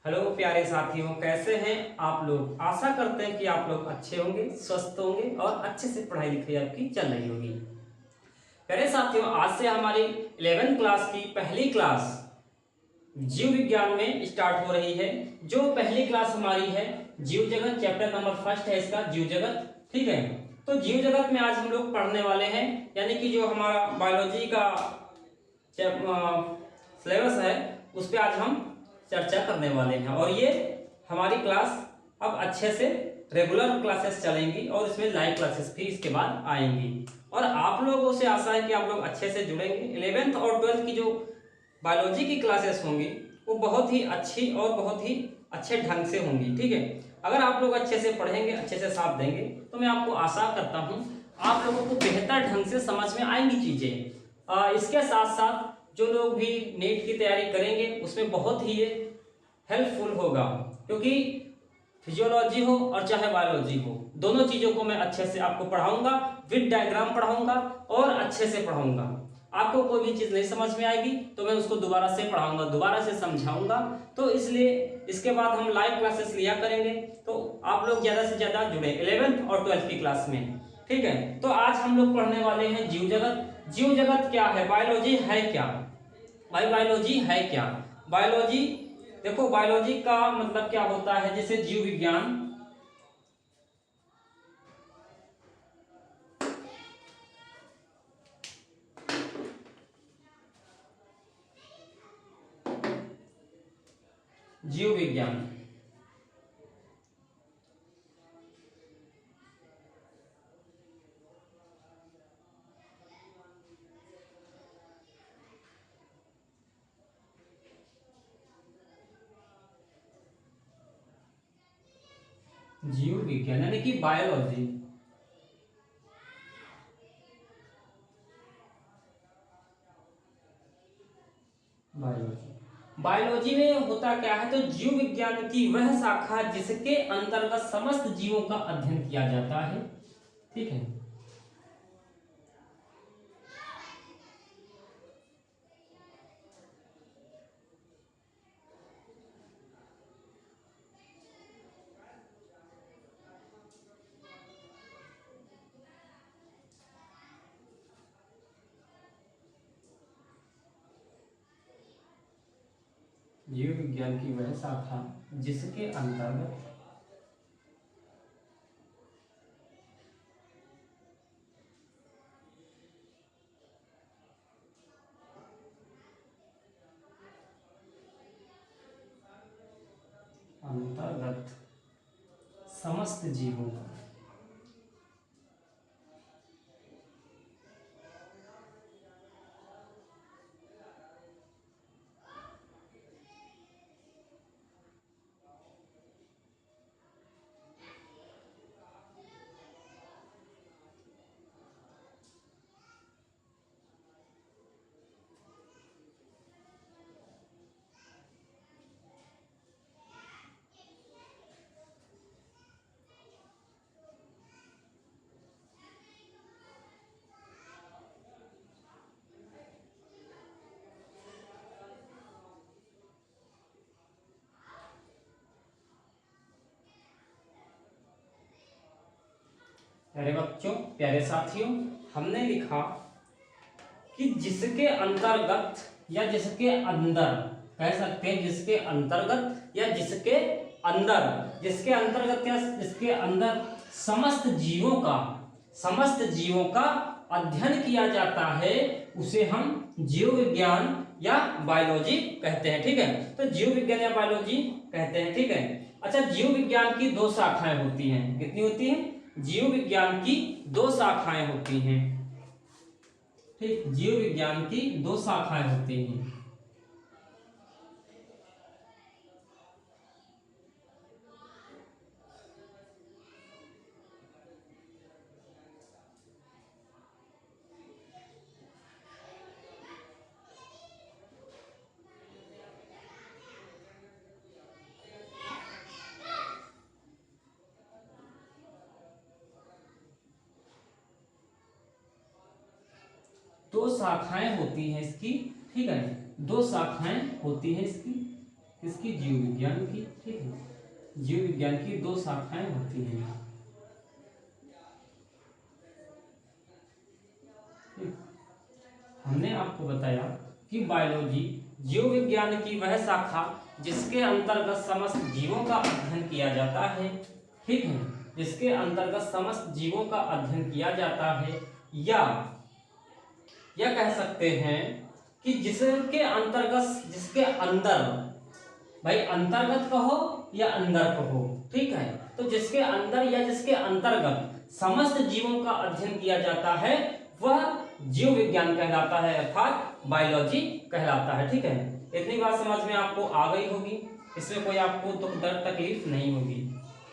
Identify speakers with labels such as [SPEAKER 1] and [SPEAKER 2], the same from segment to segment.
[SPEAKER 1] Hello प्यारे साथियों, कैसे हैं आप लोग। आशा करते हैं कि आप लोग अच्छे होंगे, स्वस्थ होंगे और अच्छे से पढ़ाई लिखाई आपकी चल रही होगी। प्यारे साथियों, आज से हमारी 11th क्लास की पहली क्लास जीव विज्ञान में स्टार्ट हो रही है। जो पहली क्लास हमारी है जीव जगत, चैप्टर नंबर फर्स्ट है इसका जीव जगत। ठीक है, तो जीव जगत में आज हम लोग पढ़ने वाले हैं, यानी कि जो हमारा बायोलॉजी का सिलेबस है उस पर आज हम चर्चा करने वाले हैं। और ये हमारी क्लास अब अच्छे से रेगुलर क्लासेस चलेंगी और इसमें लाइव क्लासेस भी इसके बाद आएंगी। और आप लोगों से आशा है कि आप लोग अच्छे से जुड़ेंगे। 11th और 12th की जो बायोलॉजी की क्लासेस होंगी वो बहुत ही अच्छी और बहुत ही अच्छे ढंग से होंगी। ठीक है, अगर आप लोग अच्छे से पढ़ेंगे, अच्छे से साथ देंगे, तो मैं आपको आशा करता हूँ आप लोगों को बेहतर ढंग से समझ में आएंगी चीज़ें। इसके साथ साथ जो लोग भी नीट की तैयारी करेंगे उसमें बहुत ही ये हेल्पफुल होगा, क्योंकि फिजियोलॉजी हो और चाहे बायोलॉजी हो, दोनों चीज़ों को मैं अच्छे से आपको पढ़ाऊंगा, विद डायग्राम पढ़ाऊंगा और अच्छे से पढ़ाऊंगा। आपको कोई भी चीज़ नहीं समझ में आएगी तो मैं उसको दोबारा से पढ़ाऊंगा, दोबारा से समझाऊंगा। तो इसलिए इसके बाद हम लाइव क्लासेस लिया करेंगे, तो आप लोग ज़्यादा से ज़्यादा जुड़े 11th और 12th की क्लास में। ठीक है, तो आज हम लोग पढ़ने वाले हैं जीव जगत। जीव जगत क्या है, बायोलॉजी है क्या, भाई बायोलॉजी है क्या। बायोलॉजी देखो, बायोलॉजी का मतलब क्या होता है, जैसे जीव विज्ञान, जीव विज्ञान जीव विज्ञान यानी कि बायोलॉजी। बायोलॉजी बायोलॉजी में होता क्या है, तो जीव विज्ञान की वह शाखा जिसके अंतर्गत समस्त जीवों का अध्ययन किया जाता है। ठीक है, जीव विज्ञान की वह शाखा जिसके अंतर्गत अंतर्गत समस्त जीवों का प्यारे बच्चों, प्यारे साथियों, हमने लिखा कि जिसके अंतर्गत या जिसके अंदर, कह सकते हैं जिसके अंतर्गत या जिसके अंदर, जिसके अंतर्गत या जिसके अंदर समस्त जीवों का अध्ययन किया जाता है, उसे हम जीव विज्ञान या बायोलॉजी कहते हैं। ठीक है, तो जीव विज्ञान या बायोलॉजी कहते हैं। ठीक है, अच्छा, जीव विज्ञान की दो शाखाएं होती हैं। कितनी होती हैं? जीव विज्ञान की दो शाखाएं होती हैं। ठीक, जीव विज्ञान की दो शाखाएं होती हैं। दो शाखाएं होती हैं इसकी। ठीक है, दो शाखाएं होती हैं इसकी। किसकी? जीव विज्ञान की। ठीक है, जीव विज्ञान की 2 शाखाएं होती हैं। हमने आपको बताया कि बायोलॉजी जीव विज्ञान की वह शाखा जिसके अंतर्गत समस्त जीवों का अध्ययन किया जाता है। ठीक है, जिसके अंतर्गत समस्त जीवों का अध्ययन किया जाता है, या कह सकते हैं कि जिसके अंतर्गत, जिसके अंदर, भाई अंतर्गत कहो या अंदर कहो, ठीक है, तो जिसके अंदर या जिसके अंतर्गत समस्त जीवों का अध्ययन किया जाता है वह जीव विज्ञान कहलाता है, अर्थात बायोलॉजी कहलाता है। ठीक है, इतनी बात समझ में आपको आ गई होगी, इसमें कोई आपको दुख दर्द तकलीफ नहीं होगी।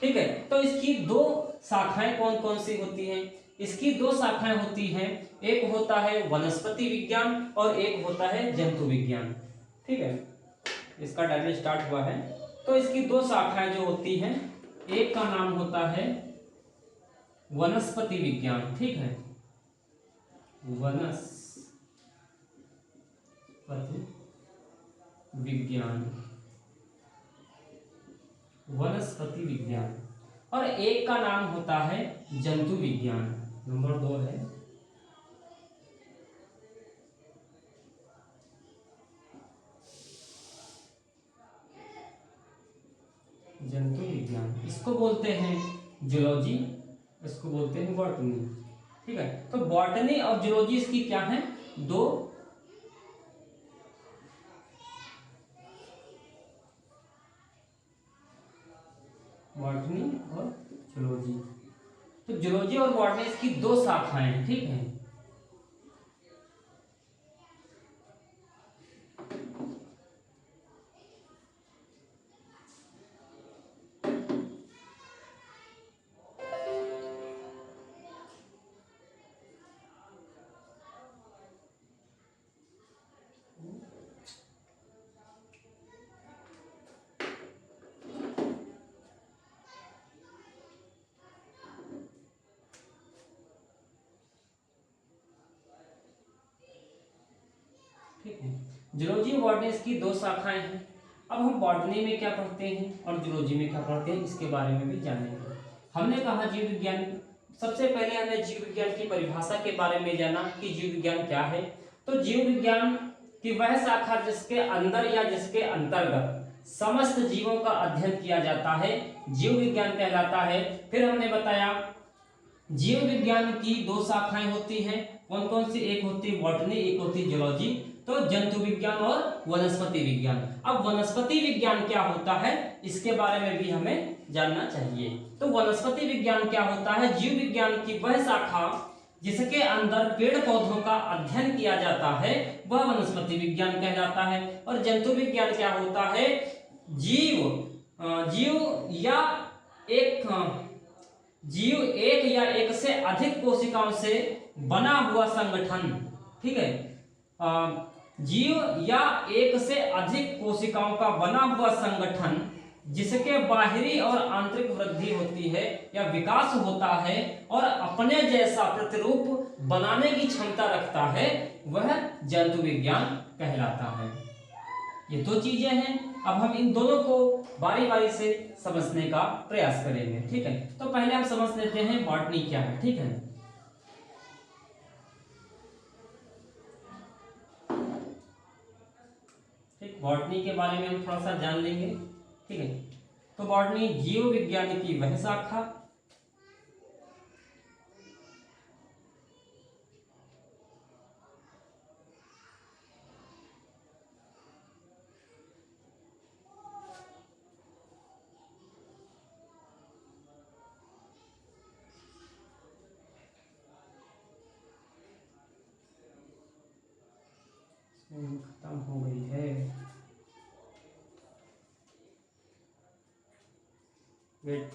[SPEAKER 1] ठीक है, तो इसकी 2 शाखाएं कौन कौन सी होती हैं? इसकी 2 शाखाएं होती हैं, एक होता है वनस्पति विज्ञान और एक होता है जंतु विज्ञान। ठीक है, इसका डायरेक्ट स्टार्ट हुआ है। तो इसकी 2 शाखाएं जो होती हैं, एक का नाम होता है वनस्पति विज्ञान। ठीक है, वनस्पति विज्ञान, वनस्पति विज्ञान, और एक का नाम होता है जंतु विज्ञान। नंबर 2 है जंतु विज्ञान। इसको बोलते हैं जूलॉजी, इसको बोलते हैं बॉटनी। ठीक है, तो बॉटनी और जूलॉजी इसकी क्या है? 2 बॉटनी और जूलॉजी। तो जूलॉजी और बॉटनी इसकी 2 शाखाएं हैं। ठीक है, ठीक है, जूलॉजी और बॉटनी इसकी 2 शाखाएं हैं। अब हम बॉटनी में क्या पढ़ते हैं और जूलॉजी में क्या पढ़ते हैं, इसके बारे में भी जानेंगे। हमने कहा जीव विज्ञान, सबसे पहले हमने जीव विज्ञान की परिभाषा के बारे में जाना कि जीव विज्ञान क्या है। तो जीव विज्ञान की वह शाखा जिसके अंदर या जिसके अंतर्गत समस्त जीवों का अध्ययन किया जाता है, जीव विज्ञान कहलाता है। फिर हमने बताया जीव विज्ञान की 2 शाखाएं होती हैं, कौन कौन सी? एक होती है बॉटनी, एक होती है जूलॉजी। तो जंतु विज्ञान और वनस्पति विज्ञान। अब वनस्पति विज्ञान क्या होता है, इसके बारे में भी हमें जानना चाहिए। तो वनस्पति विज्ञान क्या होता है? जीव विज्ञान की वह शाखा जिसके अंदर पेड़ पौधों का अध्ययन किया जाता है, वह वनस्पति विज्ञान कहलाता है। और जंतु विज्ञान क्या होता है? जीव या एक या एक से अधिक कोशिकाओं से बना हुआ संगठन। ठीक है, जीव या एक से अधिक कोशिकाओं का बना हुआ संगठन जिसके बाहरी और आंतरिक वृद्धि होती है या विकास होता है और अपने जैसा प्रतिरूप बनाने की क्षमता रखता है, वह जंतु विज्ञान कहलाता है। ये 2 चीजें हैं। अब हम इन दोनों को बारी बारी से समझने का प्रयास करेंगे। ठीक है, तो पहले हम समझ लेते हैं बॉटनी क्या है। ठीक है, बॉटनी के बारे में हम थोड़ा सा जान लेंगे। ठीक है, तो बॉटनी जीव विज्ञान की वह शाखा खत्म हो गई है। वेट